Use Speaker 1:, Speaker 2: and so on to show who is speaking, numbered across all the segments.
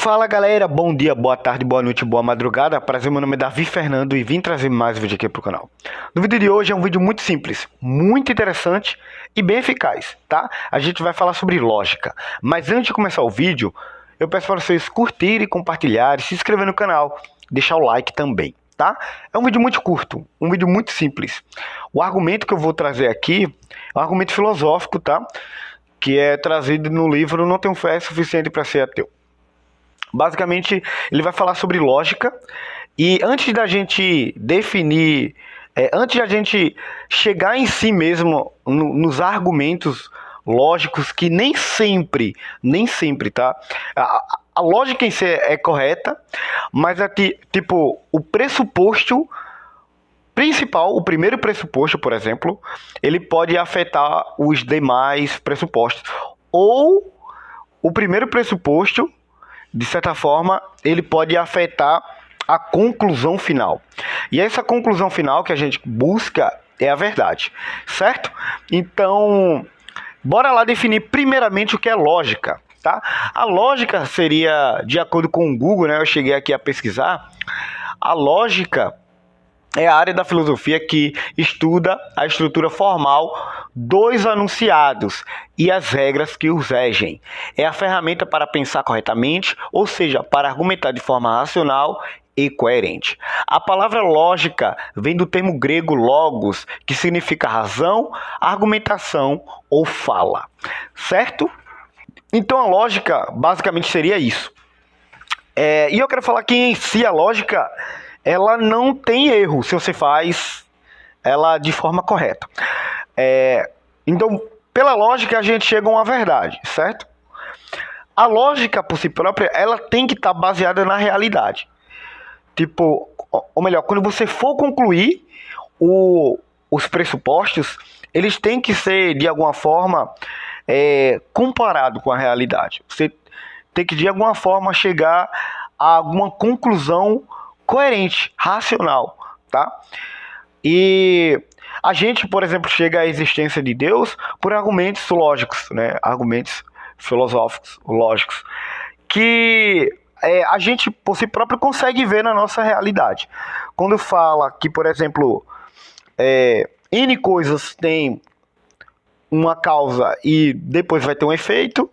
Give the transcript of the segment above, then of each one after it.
Speaker 1: Fala galera, bom dia, boa tarde, boa noite, boa madrugada. Prazer, meu nome é Davi Fernando e vim trazer mais um vídeo aqui pro canal. No vídeo de hoje é um vídeo muito simples, muito interessante e bem eficaz, tá? A gente vai falar sobre lógica. Mas antes de começar o vídeo, eu peço para vocês curtirem, compartilharem, se inscrever no canal, deixar o like também, tá? É um vídeo muito curto, um vídeo muito simples. O argumento que eu vou trazer aqui é um argumento filosófico, tá? Que é trazido no livro Não Tenho Fé Suficiente para Ser Ateu. Basicamente, ele vai falar sobre lógica e antes da gente definir, antes da gente chegar em si mesmo nos argumentos lógicos que nem sempre, tá? A lógica em si é correta, mas tipo, o pressuposto principal, o primeiro pressuposto, por exemplo, ele pode afetar os demais pressupostos. Ou o primeiro pressuposto, de certa forma, ele pode afetar a conclusão final. E essa conclusão final que a gente busca é a verdade, certo? Então, bora lá definir primeiramente o que é lógica, tá? A lógica seria, de acordo com o Google, né? Eu cheguei aqui a pesquisar, a lógica é a área da filosofia que estuda a estrutura formal dos enunciados e as regras que os regem. É a ferramenta para pensar corretamente, ou seja, para argumentar de forma racional e coerente. A palavra lógica vem do termo grego logos, que significa razão, argumentação ou fala, certo? Então a lógica basicamente seria isso. E eu quero falar que em si a lógica ela não tem erro se você faz ela de forma correta. Então, pela lógica, a gente chega a uma verdade, certo? A lógica, por si própria, ela tem que estar baseada na realidade. Tipo, ou melhor, quando você for concluir os pressupostos, eles têm que ser, de alguma forma, comparado com a realidade. Você tem que, de alguma forma, chegar a alguma conclusão coerente, racional, tá? E a gente, por exemplo, chega à existência de Deus por argumentos lógicos, né? Argumentos filosóficos, lógicos, que a gente, por si próprio, consegue ver na nossa realidade. Quando fala que, por exemplo, N coisas têm uma causa e depois vai ter um efeito.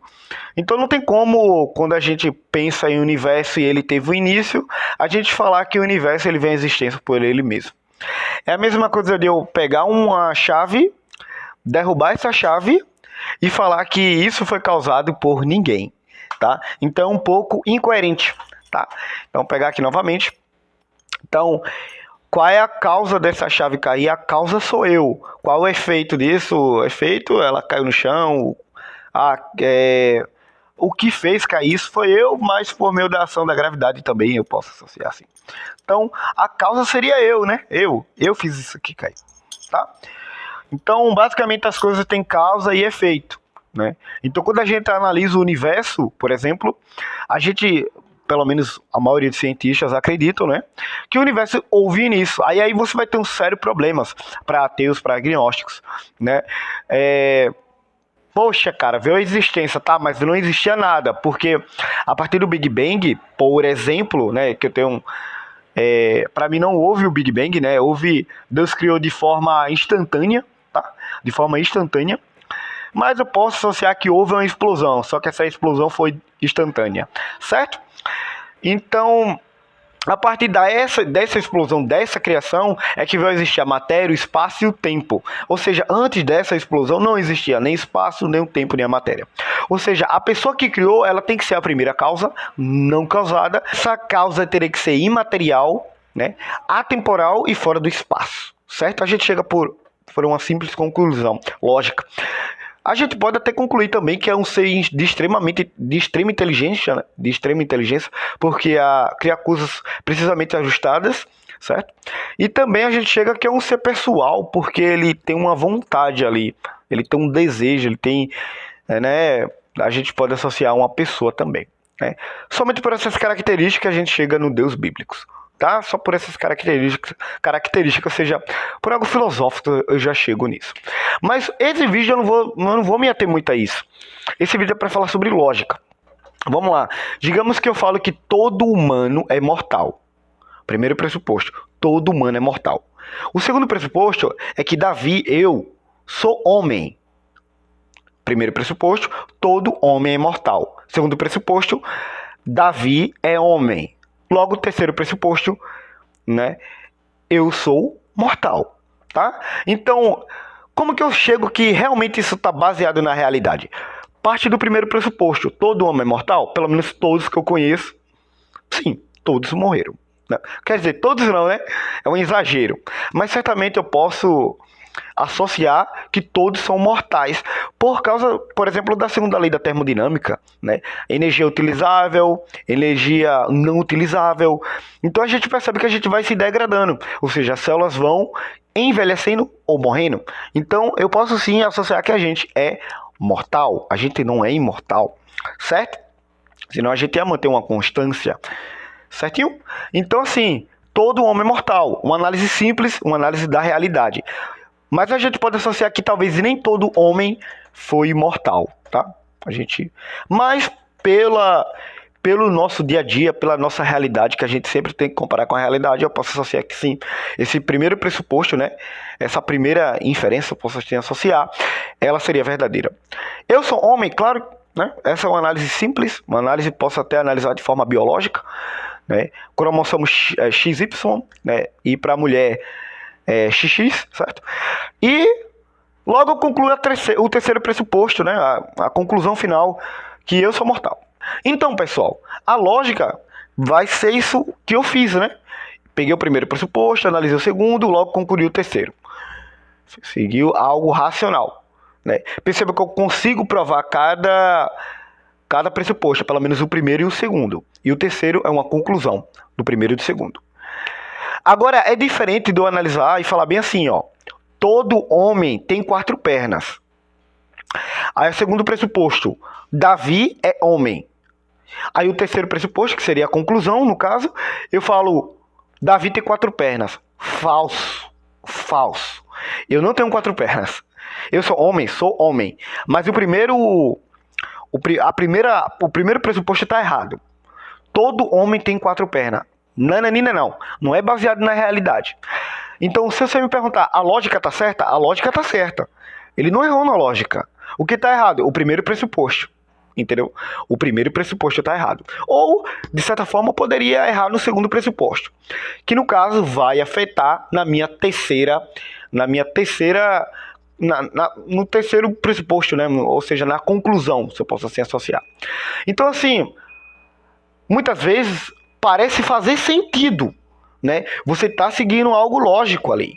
Speaker 1: Então não tem como, quando a gente pensa em universo e ele teve um início, a gente falar que o universo ele vem à existência por ele mesmo. É a mesma coisa de eu pegar uma chave, derrubar essa chave e falar que isso foi causado por ninguém, tá? Então é um pouco incoerente, tá? Então vou pegar aqui novamente. Então, qual é a causa dessa chave cair? A causa sou eu. Qual o efeito disso? O efeito, ela caiu no chão. O que fez cair isso foi eu, mas por meio da ação da gravidade também eu posso associar assim. Então, a causa seria eu, né? Eu fiz isso aqui cair, tá? Então, basicamente, as coisas têm causa e efeito, né? Então, quando a gente analisa o universo, por exemplo, a gente, pelo menos a maioria dos cientistas acreditam, né, que o universo houve início. Aí você vai ter um sério problemas para ateus, para agnósticos, né? Poxa, cara, veio a existência, tá? Mas não existia nada, porque a partir do Big Bang, por exemplo, né, que eu tenho... para mim não houve o Big Bang, né? Deus criou de forma instantânea, tá? De forma instantânea. Mas eu posso associar que houve uma explosão, só que essa explosão foi instantânea, certo? Então, a partir dessa explosão, dessa criação, é que vai existir a matéria, o espaço e o tempo. Ou seja, antes dessa explosão não existia nem espaço, nem o tempo, nem a matéria. Ou seja, a pessoa que criou, ela tem que ser a primeira causa, não causada. Essa causa teria que ser imaterial, né, atemporal e fora do espaço, certo? A gente chega por uma simples conclusão lógica. A gente pode até concluir também que é um ser de extrema inteligência, né? De extrema inteligência, porque cria coisas precisamente ajustadas, certo? E também a gente chega que é um ser pessoal, porque ele tem uma vontade ali, ele tem um desejo, ele tem, né? A gente pode associar a uma pessoa também, né? Somente por essas características a gente chega no Deus bíblicos. Tá? Só por essas características, ou seja, por algo filosófico, eu já chego nisso. Mas esse vídeo eu não vou me ater muito a isso. Esse vídeo é para falar sobre lógica. Vamos lá. Digamos que eu falo que todo humano é mortal. Primeiro pressuposto, todo humano é mortal. O segundo pressuposto é que Davi, eu, sou homem. Primeiro pressuposto, todo homem é mortal. Segundo pressuposto, Davi é homem. Logo, terceiro pressuposto, né? Eu sou mortal, tá? Então, como que eu chego que realmente isso está baseado na realidade? Parte do primeiro pressuposto, todo homem é mortal? Pelo menos todos que eu conheço, sim, todos morreram. Né? Quer dizer, todos não, né? É um exagero. Mas certamente eu posso associar que todos são mortais por causa, por exemplo, da segunda lei da termodinâmica, né? Energia utilizável, energia não utilizável. Então a gente percebe que a gente vai se degradando, ou seja, as células vão envelhecendo ou morrendo. Então eu posso sim associar que a gente é mortal, a gente não é imortal, certo? Senão a gente ia manter uma constância, certinho? Então assim, todo homem é mortal, uma análise simples, uma análise da realidade. Mas a gente pode associar que talvez nem todo homem foi imortal, tá? Mas pelo nosso dia a dia, pela nossa realidade, que a gente sempre tem que comparar com a realidade, eu posso associar que sim. Esse primeiro pressuposto, né? Essa primeira inferência, eu posso associar, ela seria verdadeira. Eu sou homem, claro, né? Essa é uma análise simples, uma análise que posso até analisar de forma biológica, né? Cromossomo XY, né? E para a mulher XX, certo? E logo eu concluo o terceiro pressuposto, né? A conclusão final, que eu sou mortal. Então, pessoal, a lógica vai ser isso que eu fiz, né? Peguei o primeiro pressuposto, analisei o segundo, logo concluí o terceiro. Seguiu algo racional, né? Perceba que eu consigo provar cada pressuposto, pelo menos o primeiro e o segundo. E o terceiro é uma conclusão do primeiro e do segundo. Agora, é diferente de eu analisar e falar bem assim, ó. Todo homem tem 4 pernas. Aí o segundo pressuposto, Davi é homem. Aí o terceiro pressuposto, que seria a conclusão, no caso, eu falo, Davi tem 4 pernas. Falso. Falso. Eu não tenho 4 pernas. Eu sou homem. Mas o primeiro pressuposto está errado. Todo homem tem 4 pernas. Nananina não. Não é baseado na realidade. Então, se você me perguntar, a lógica tá certa? A lógica tá certa. Ele não errou na lógica. O que tá errado? O primeiro pressuposto. Entendeu? O primeiro pressuposto tá errado. Ou, de certa forma, poderia errar no segundo pressuposto. Que, no caso, vai afetar no terceiro pressuposto, né? Ou seja, na conclusão, se eu posso assim associar. Então, assim, muitas vezes parece fazer sentido, né? Você está seguindo algo lógico ali,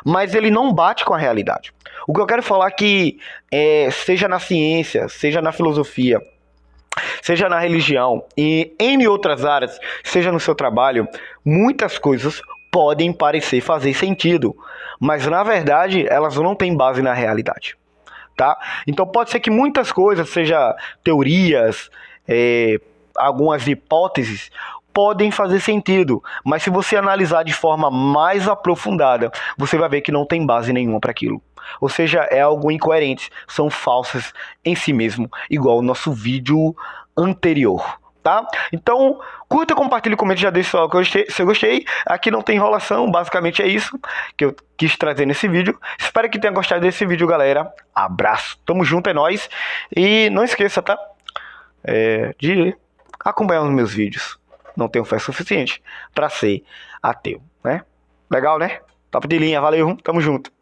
Speaker 1: mas ele não bate com a realidade. O que eu quero falar é que, seja na ciência, seja na filosofia, seja na religião e em outras áreas, seja no seu trabalho, muitas coisas podem parecer fazer sentido, mas na verdade elas não têm base na realidade, tá? Então pode ser que muitas coisas, seja teorias, algumas hipóteses, podem fazer sentido, mas se você analisar de forma mais aprofundada, você vai ver que não tem base nenhuma para aquilo. Ou seja, é algo incoerente, são falsas em si mesmo, igual o nosso vídeo anterior, tá? Então, curta, compartilhe, comente, já deixa o like se eu gostei. Aqui não tem enrolação, basicamente é isso que eu quis trazer nesse vídeo. Espero que tenha gostado desse vídeo, galera. Abraço, tamo junto, é nóis. E não esqueça, tá? De acompanhar os meus vídeos. Não tenho fé suficiente para ser ateu, né? Legal, né? Top de linha, valeu, tamo junto.